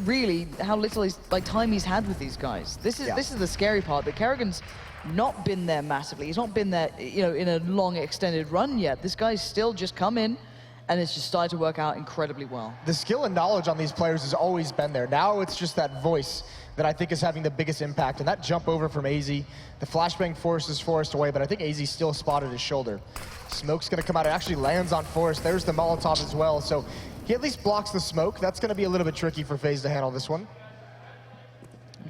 little time he's had with these guys. This is the scary part. That Kerrigan's not been there massively. He's not been there, in a long extended run yet. This guy's still just come in and it's just started to work out incredibly well. The skill and knowledge on these players has always been there. Now it's just that voice that I think is having the biggest impact. And that jump over from AZ, the flashbang forces Forrest away, but I think AZ still spotted his shoulder. Smoke's gonna come out, it actually lands on Forrest. There's the Molotov as well. So he at least blocks the smoke. That's gonna be a little bit tricky for FaZe to handle this one.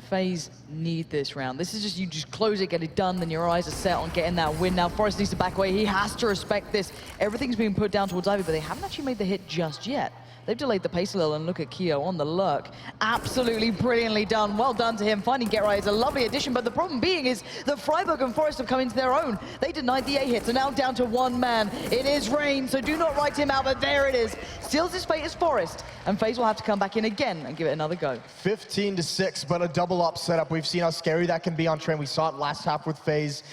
FaZe need this round. This is just, you just close it, get it done, then your eyes are set on getting that win. Now Forrest needs to back away. He has to respect this. Everything's being put down towards Ivy, but they haven't actually made the hit just yet. They've delayed the pace a little, and look at Keo on the lurk. Absolutely brilliantly done. Well done to him. Finding Get Right is a lovely addition, but the problem being is that Freiburg and Forrest have come into their own. They denied the A hit, so now down to one man. It is Rain, so do not write him out, but there it is. Seals his fate as Forrest, and FaZe will have to come back in again and give it another go. 15-6, but a double up setup. We've seen how scary that can be on Train. We saw it last half with FaZe.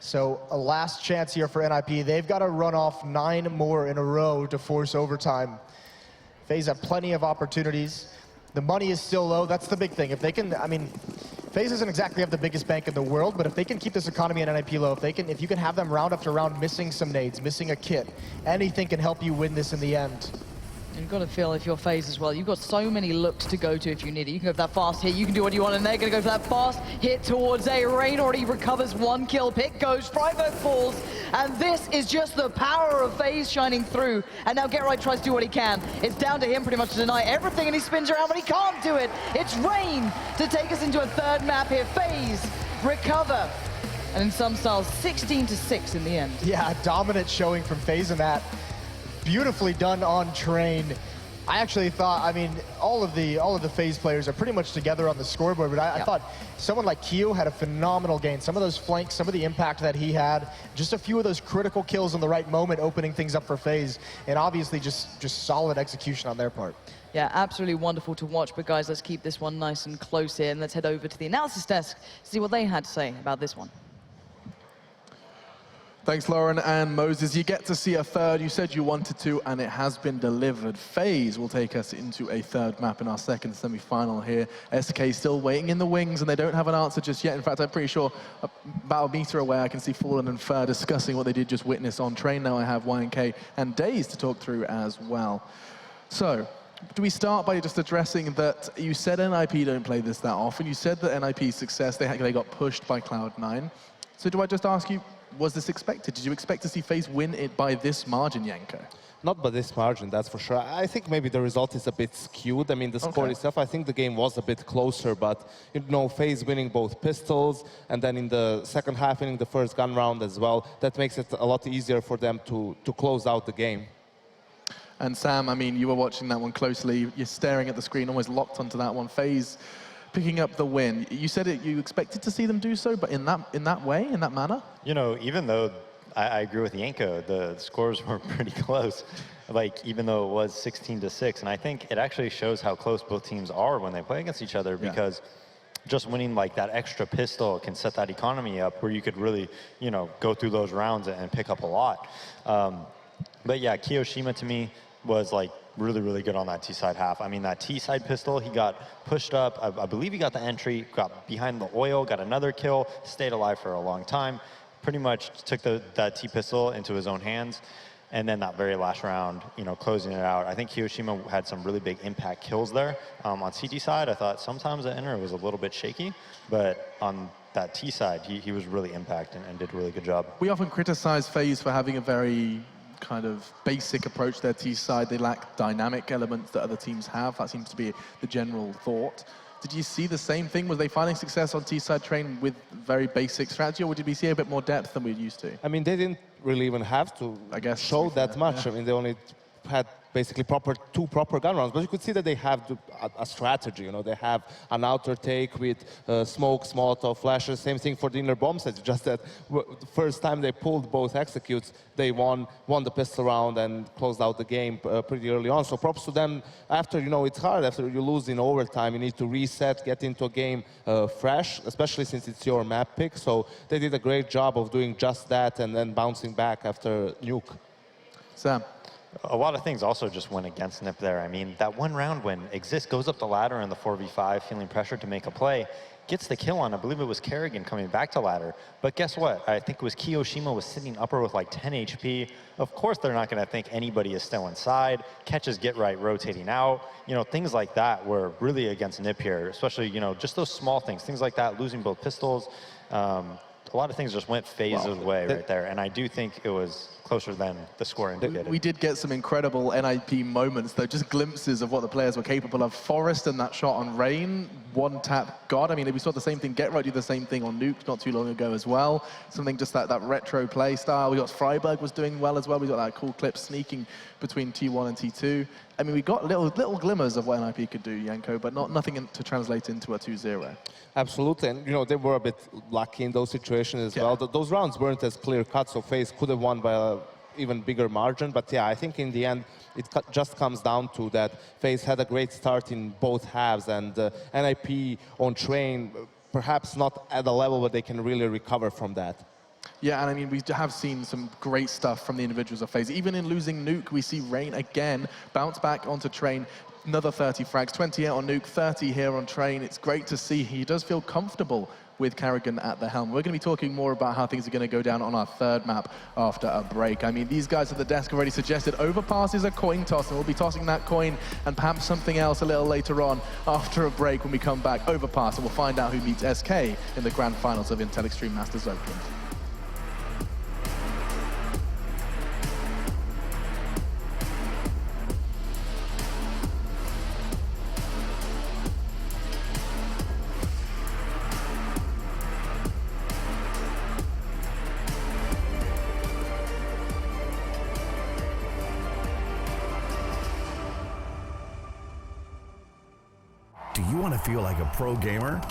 So a last chance here for NiP. They've got to run off 9 more in a row to force overtime. FaZe have plenty of opportunities. The money is still low. That's the big thing. If they can, I mean, FaZe doesn't exactly have the biggest bank in the world, but if they can keep this economy and NiP low, if you can have them round after round missing some nades, missing a kit, anything can help you win this in the end. You've got to feel if you're FaZe as well. You've got so many looks to go to if you need it. You can go for that fast hit, you can do what you want, and they're going to go for that fast hit towards A. Rain already recovers 1 kill. Pick goes, Freiburg falls, and this is just the power of FaZe shining through. And now Get Right tries to do what he can. It's down to him pretty much to deny everything, and he spins around, but he can't do it. It's Rain to take us into a third map here. FaZe recover. And in some styles, 16-6 in the end. Yeah, dominant showing from FaZe in that. Beautifully done on Train. I actually thought, I mean, all of the FaZe players are pretty much together on the scoreboard, but I thought someone like Keo had a phenomenal game. Some of those flanks, some of the impact that he had, just a few of those critical kills in the right moment, opening things up for FaZe, and obviously just solid execution on their part. Yeah, absolutely wonderful to watch, but guys, let's keep this one nice and close here, and let's head over to the analysis desk to see what they had to say about this one. Thanks, Lauren and Moses. You get to see a third. You said you wanted to, and it has been delivered. FaZe will take us into a third map in our second semi-final here. SK still waiting in the wings, and they don't have an answer just yet. In fact, I'm pretty sure about a meter away, I can see Fallen and Fur discussing what they did just witness on Train. Now I have YNK and Daze to talk through as well. So, do we start by just addressing that you said NiP don't play this that often. You said that NiP's success, they got pushed by Cloud9. So do I just ask you, was this expected? Did you expect to see FaZe win it by this margin, Yanko? Not by this margin, that's for sure. I think maybe the result is a bit skewed. I mean, the score itself, I think the game was a bit closer, but, you know, FaZe winning both pistols, and then in the second half winning the first gun round as well, that makes it a lot easier for them to close out the game. And Sam, I mean, you were watching that one closely. You're staring at the screen, almost locked onto that one. FaZe picking up the win. You said you expected to see them do so, but in that way, in that manner? You know, even though I agree with Yanko, the scores were pretty close. Like, even though it was 16-6, and I think it actually shows how close both teams are when they play against each other, because just winning like that extra pistol can set that economy up where you could really, you know, go through those rounds and pick up a lot. But yeah, Kiyoshima to me was like really, really good on that T-side half. I mean, that T-side pistol, he got pushed up. I believe he got the entry, got behind the oil, got another kill, stayed alive for a long time. Pretty much took that T-pistol into his own hands. And then that very last round, you know, closing it out. I think Kiyoshima had some really big impact kills there. On CT side, I thought sometimes the enter was a little bit shaky, but on that T side, he was really impact and did a really good job. We often criticize FaZe for having a very kind of basic approach to their T side. They lack dynamic elements that other teams have. That seems to be the general thought. Did you see the same thing? Was they finding success on T-side Train with very basic strategy, or did we see a bit more depth than we're used to? I mean, they didn't really even have to, I guess, show that much. I mean, they only had basically two proper gun rounds, but you could see that they have a strategy. You know, they have an outer take with smokes, Molotov, flashes. Same thing for the inner bomb sets. Just that the first time they pulled both executes, they won the pistol round and closed out the game pretty early on. So props to them. After, you know, it's hard. After you lose in overtime, you need to reset, get into a game fresh, especially since it's your map pick. So they did a great job of doing just that and then bouncing back after nuke. Sam. A lot of things also just went against NiP there. I mean, that one round when Exist goes up the ladder in the 4v5, feeling pressure to make a play, gets the kill on, I believe it was Kerrigan coming back to ladder. But guess what? I think it was Kiyoshima was sitting upper with like 10 HP. Of course, they're not going to think anybody is still inside. Catches get right, rotating out. You know, things like that were really against NiP here, especially, you know, just those small things. Things like that, losing both pistols. A lot of things just went FaZe's way right there. And I do think it was closer than the score indicated. We did get some incredible NiP moments, though, just glimpses of what the players were capable of. Forest and that shot on Rain, one tap God. I mean, we saw the same thing, Get Right do the same thing on Nuke not too long ago as well. Something just that retro play style. We got Freiburg was doing well as well. We got that cool clip sneaking between T1 and T2. I mean, we got little glimmers of what NiP could do, Janko, but nothing to translate into a 2-0. Absolutely, and you know, they were a bit lucky in those situations as well. Those rounds weren't as clear-cut, so FaZe could have won by a even bigger margin. But yeah, I think in the end, it just comes down to that FaZe had a great start in both halves, and NiP on Train, perhaps not at a level where they can really recover from that. Yeah, and I mean, we have seen some great stuff from the individuals of FaZe. Even in losing Nuke, we see Rain again bounce back onto Train. Another 30 frags, 28 on Nuke, 30 here on Train. It's great to see he does feel comfortable with Kerrigan at the helm. We're going to be talking more about how things are going to go down on our third map after a break. I mean, these guys at the desk already suggested Overpass is a coin toss, and we'll be tossing that coin and perhaps something else a little later on after a break when we come back. Overpass, and we'll find out who meets SK in the grand finals of Intel Extreme Masters Oakland. Do you want to feel like a pro gamer?